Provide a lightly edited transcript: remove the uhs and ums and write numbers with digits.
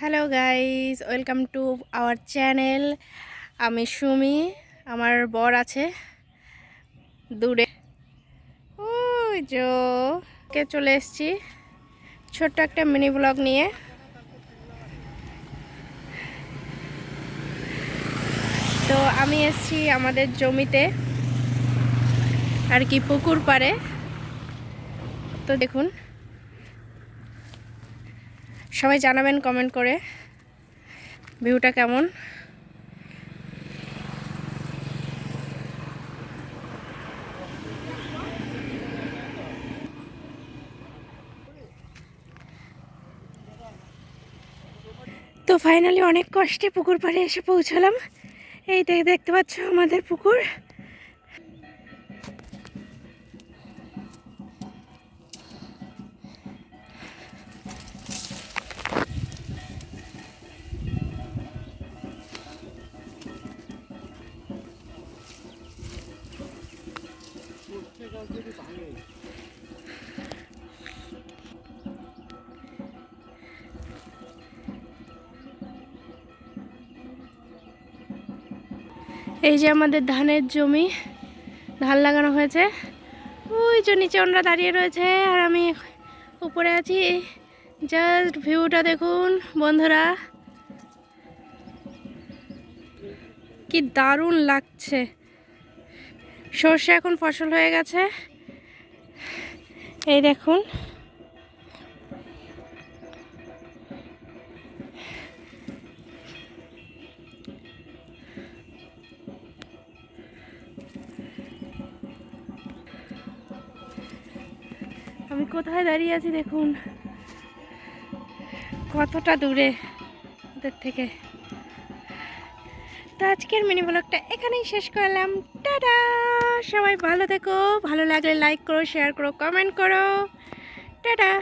Hello guys, welcome to our channel. আমি সুমি, আমার বর আছে দূরে। ওই যে কে চলে এসেছি ছোট্ট একটা মিনি ব্লগ নিয়ে। তো আমি এসেছি আমাদের জমিতে আর কি, পুকুর পাড়ে। তো দেখুন, সবাই জানাবেন কমেন্ট করে ভিউটা কেমন। তো ফাইনালি অনেক কষ্টে পুকুর পাড়ে এসে পৌঁছালাম। এই দেখতে পাচ্ছ আমাদের পুকুর। এই যে আমাদের ধানের জমি, ধান লাগানো হয়েছে। ওই যে নিচে ওনারা দাঁড়িয়ে রয়েছে আর আমি উপরে আছি। জাস্ট ভিউটা দেখুন বন্ধুরা, কি দারুণ লাগছে। সর্ষে এখন ফসল হয়ে গেছে, এই দেখুন। আমি কোথায় দাঁড়িয়ে আছি দেখুন, কতটা দূরে ওদের থেকে। তো আজকের মিনি ব্লগটা এখানেই শেষ করলাম। টাটা, সবাই ভালো থেকো, ভালো লাগলে লাইক করো, শেয়ার করো, কমেন্ট করো। টাটা।